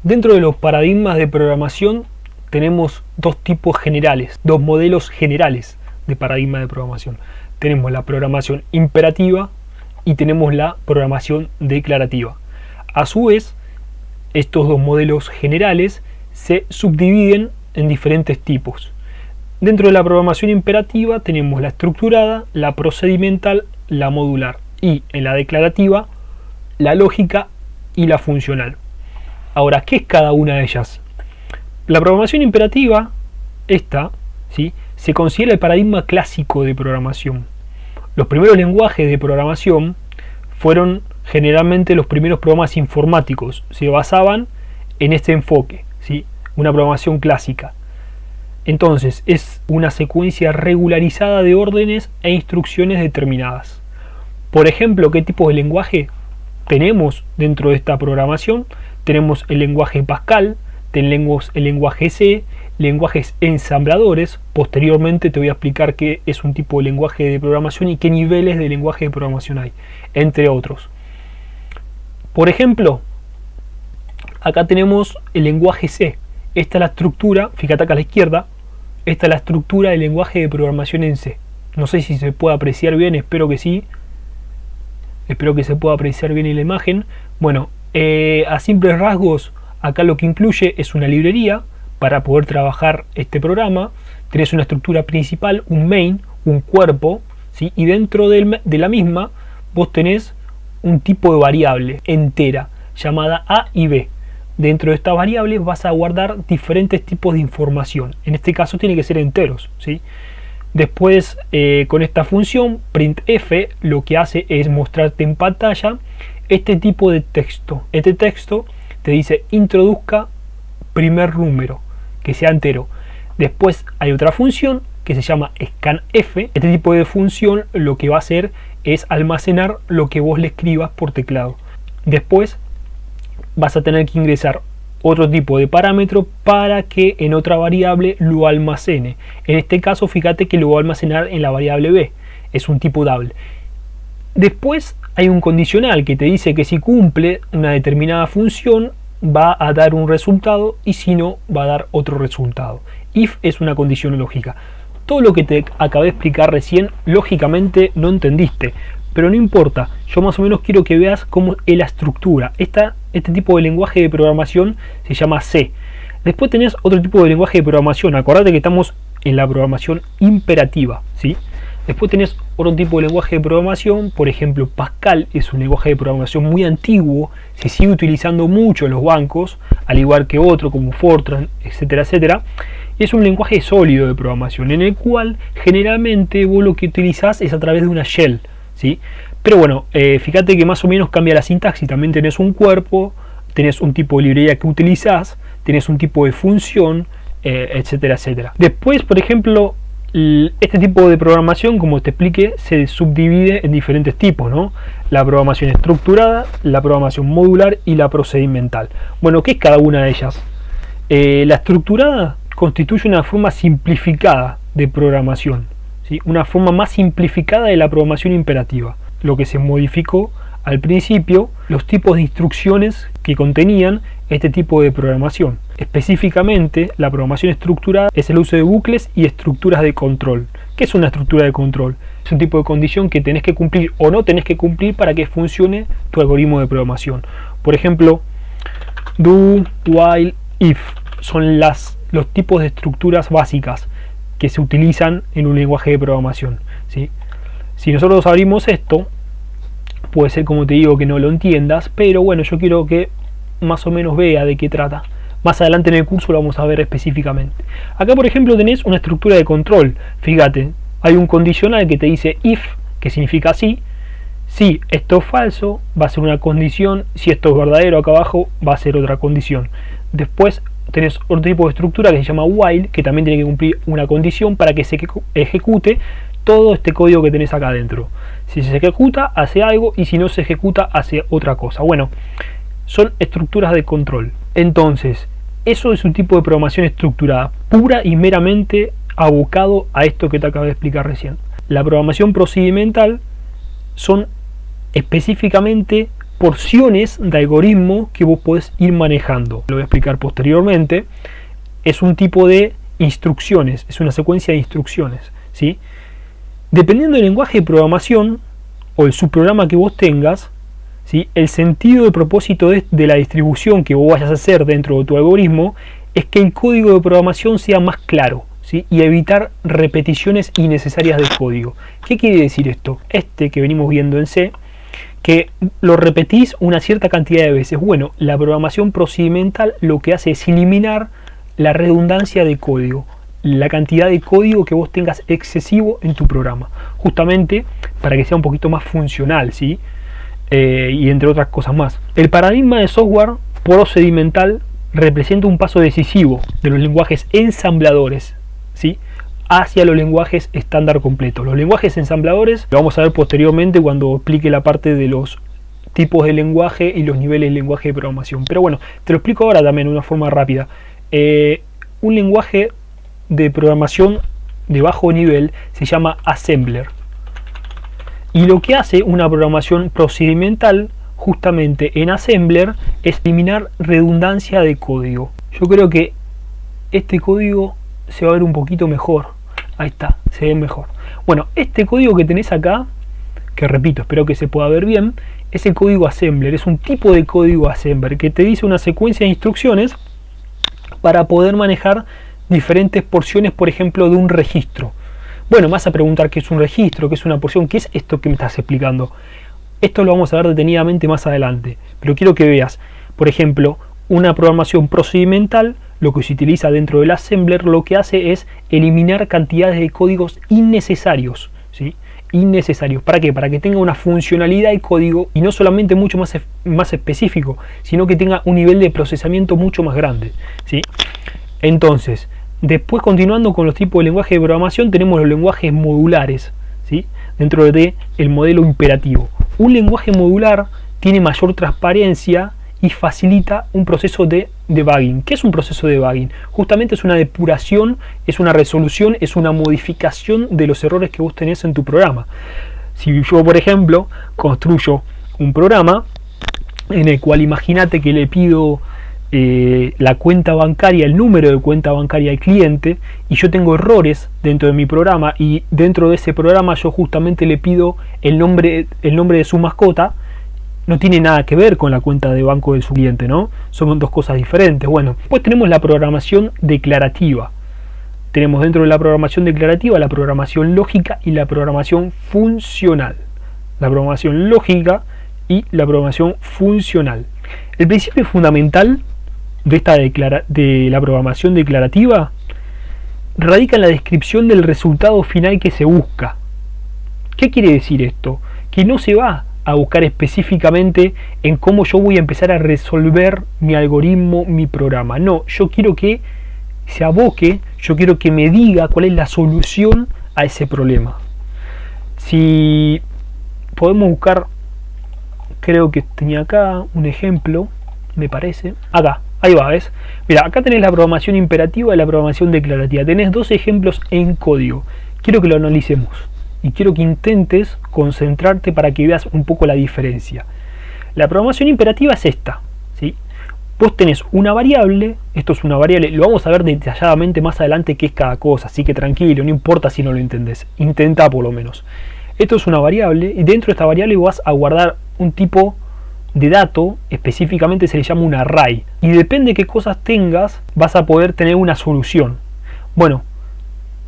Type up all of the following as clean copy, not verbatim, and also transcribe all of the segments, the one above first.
Dentro de los paradigmas de programación tenemos dos tipos generales, dos modelos generales de paradigma de programación. Tenemos la programación imperativa y tenemos la programación declarativa. A su vez, estos dos modelos generales se subdividen en diferentes tipos. Dentro de la programación imperativa tenemos la estructurada, la procedimental, la modular, y en la declarativa la lógica y la funcional. Ahora, ¿qué es cada una de ellas? La programación imperativa, ¿sí?, se considera el paradigma clásico de programación. Los primeros lenguajes de programación fueron generalmente los primeros programas informáticos, se basaban en este enfoque, ¿sí?, una programación clásica. Entonces, es una secuencia regularizada de órdenes e instrucciones determinadas. Por ejemplo, ¿qué tipo de lenguaje tenemos dentro de esta programación? Tenemos el lenguaje Pascal, tenemos el lenguaje C, lenguajes ensambladores. Posteriormente te voy a explicar qué es un tipo de lenguaje de programación y qué niveles de lenguaje de programación hay, entre otros. Por ejemplo, acá tenemos el lenguaje C. Esta es la estructura, fíjate acá a la izquierda, esta es la estructura del lenguaje de programación en C. No sé si se puede apreciar bien, espero que sí. Espero que se pueda apreciar bien en la imagen. Bueno, a simples rasgos, acá lo que incluye es una librería para poder trabajar este programa. Tenés una estructura principal, un main, un cuerpo, ¿sí?, y dentro de la misma vos tenés un tipo de variable entera llamada A y B. Dentro de estas variables vas a guardar diferentes tipos de información. En este caso tiene que ser enteros, ¿sí? Después, con esta función printf, lo que hace es mostrarte en pantalla este tipo de texto. Este texto te dice introduzca primer número, que sea entero. Después hay otra función que se llama scanf. Este tipo de función lo que va a hacer es almacenar lo que vos le escribas por teclado. Después vas a tener que ingresar otro tipo de parámetro para que en otra variable lo almacene. En este caso, fíjate que lo va a almacenar en la variable b, es un tipo double. Después hay un condicional que te dice que si cumple una determinada función va a dar un resultado y si no va a dar otro resultado. If es una condición lógica. Todo lo que te acabé de explicar recién, lógicamente no entendiste, pero no importa, yo más o menos quiero que veas cómo es la estructura. Este tipo de lenguaje de programación se llama C. Después tenés otro tipo de lenguaje de programación. Acordate que estamos en la programación imperativa, ¿sí? Después tenés otro tipo de lenguaje de programación. Por ejemplo, Pascal es un lenguaje de programación muy antiguo. Se sigue utilizando mucho en los bancos, al igual que otro como Fortran, etcétera, etcétera. Y es un lenguaje sólido de programación, en el cual generalmente vos lo que utilizás es a través de una shell, ¿sí? Pero bueno, fíjate que más o menos cambia la sintaxis. También tenés un cuerpo, tenés un tipo de librería que utilizás, tenés un tipo de función, etcétera, etcétera. Después, por ejemplo, este tipo de programación, como te expliqué, se subdivide en diferentes tipos, ¿no? La programación estructurada, la programación modular y la procedimental. Bueno, ¿qué es cada una de ellas? La estructurada constituye una forma simplificada de programación, ¿sí? Una forma más simplificada de la programación imperativa. Lo que se modificó al principio, los tipos de instrucciones que contenían este tipo de programación. Específicamente, la programación estructurada es el uso de bucles y estructuras de control. ¿Qué es una estructura de control? Es un tipo de condición que tenés que cumplir o no tenés que cumplir para que funcione tu algoritmo de programación. Por ejemplo, do, while, if son los tipos de estructuras básicas que se utilizan en un lenguaje de programación, ¿sí? Si nosotros abrimos esto, puede ser, como te digo, que no lo entiendas, pero bueno, yo quiero que más o menos vea de qué trata. Más adelante en el curso lo vamos a ver específicamente. Acá, por ejemplo, tenés una estructura de control. Fíjate, hay un condicional que te dice if, que significa sí. Si esto es falso, va a ser una condición. Si esto es verdadero, acá abajo va a ser otra condición. Después tenés otro tipo de estructura que se llama while, que también tiene que cumplir una condición para que se ejecute todo este código que tenés acá adentro. Si se ejecuta, hace algo, y si no se ejecuta, hace otra cosa. Bueno, son estructuras de control. Entonces, eso es un tipo de programación estructurada, pura y meramente abocado a esto que te acabo de explicar recién. La programación procedimental son específicamente porciones de algoritmo que vos podés ir manejando. Lo voy a explicar posteriormente. Es un tipo de instrucciones, es una secuencia de instrucciones, ¿sí? Dependiendo del lenguaje de programación o el subprograma que vos tengas, ¿sí? El sentido de propósito de la distribución que vos vayas a hacer dentro de tu algoritmo es que el código de programación sea más claro, ¿sí? Y evitar repeticiones innecesarias del código. ¿Qué quiere decir esto? Este que venimos viendo en C, que lo repetís una cierta cantidad de veces. Bueno, la programación procedimental lo que hace es eliminar la redundancia de código, la cantidad de código que vos tengas excesivo en tu programa, justamente para que sea un poquito más funcional, ¿sí? Y entre otras cosas más. El paradigma de software procedimental representa un paso decisivo de los lenguajes ensambladores, ¿sí? Hacia los lenguajes estándar completos. Los lenguajes ensambladores lo vamos a ver posteriormente cuando explique la parte de los tipos de lenguaje y los niveles de lenguaje de programación. Pero bueno, te lo explico ahora también de una forma rápida. Un lenguaje de programación de bajo nivel se llama assembler. Y lo que hace una programación procedimental justamente en assembler es eliminar redundancia de código. Yo creo que este código se va a ver un poquito mejor. Ahí está, se ve mejor. Bueno, este código que tenés acá, que repito, espero que se pueda ver bien, es el código assembler. Es un tipo de código assembler que te dice una secuencia de instrucciones para poder manejar diferentes porciones, por ejemplo, de un registro. Bueno, me vas a preguntar qué es un registro, qué es una porción, qué es esto que me estás explicando. Esto lo vamos a ver detenidamente más adelante, pero quiero que veas, por ejemplo, una programación procedimental, lo que se utiliza dentro del assembler, lo que hace es eliminar cantidades de códigos innecesarios, ¿sí? Innecesarios. ¿Para qué? Para que tenga una funcionalidad de código y no solamente mucho más específico, sino que tenga un nivel de procesamiento mucho más grande, ¿sí? Entonces, después continuando con los tipos de lenguaje de programación, tenemos los lenguajes modulares, ¿sí? Dentro del modelo imperativo. Un lenguaje modular tiene mayor transparencia y facilita un proceso de debugging. ¿Qué es un proceso de debugging? Justamente es una depuración, es una resolución, es una modificación de los errores que vos tenés en tu programa. Si yo, por ejemplo, construyo un programa en el cual imagínate que le pido la cuenta bancaria, el número de cuenta bancaria al cliente, y yo tengo errores dentro de mi programa, y dentro de ese programa yo justamente le pido el nombre de su mascota, no tiene nada que ver con la cuenta de banco de su cliente, ¿no? Son dos cosas diferentes. Bueno, después tenemos la programación declarativa. Tenemos dentro de la programación declarativa la programación lógica y la programación funcional. La programación lógica y la programación funcional. El principio fundamental de la programación declarativa radica en la descripción del resultado final que se busca. ¿Qué quiere decir esto? Que no se va a buscar específicamente en cómo yo voy a empezar a resolver mi algoritmo, mi programa. No, yo quiero que se aboque, yo quiero que me diga cuál es la solución a ese problema. Si podemos buscar, creo que tenía acá un ejemplo, me parece. Acá, ahí va, ¿ves? Mira, acá tenés la programación imperativa y la programación declarativa. Tenés dos ejemplos en código. Quiero que lo analicemos y quiero que intentes concentrarte para que veas un poco la diferencia. La programación imperativa es esta, ¿sí? Vos tenés una variable, esto es una variable, lo vamos a ver detalladamente más adelante qué es cada cosa, así que tranquilo, no importa si no lo entendés, intenta por lo menos. Esto es una variable y dentro de esta variable vas a guardar un tipo de dato, específicamente se le llama un array, y depende de qué cosas tengas vas a poder tener una solución. Bueno,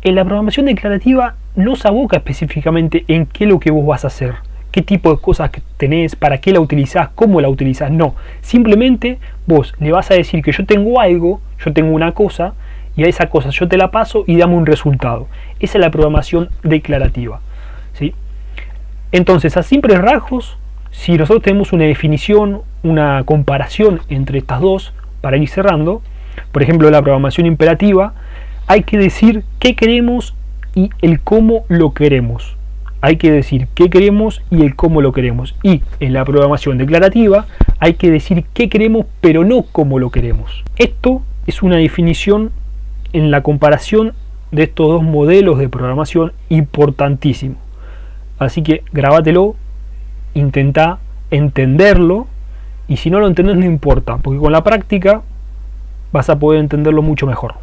en la programación declarativa no se aboca específicamente en qué es lo que vos vas a hacer, qué tipo de cosas que tenés, para qué la utilizás, cómo la utilizás. No, simplemente vos le vas a decir que yo tengo algo, yo tengo una cosa, y a esa cosa yo te la paso y dame un resultado. Esa es la programación declarativa, ¿sí? Entonces, a simples rasgos, si nosotros tenemos una definición, una comparación entre estas dos, para ir cerrando, por ejemplo, la programación imperativa, hay que decir qué queremos y el cómo lo queremos. Hay que decir qué queremos y el cómo lo queremos. Y en la programación declarativa hay que decir qué queremos pero no cómo lo queremos. Esto es una definición en la comparación de estos dos modelos de programación importantísimo. Así que grábatelo, intenta entenderlo, y si no lo entendés no importa, porque con la práctica vas a poder entenderlo mucho mejor.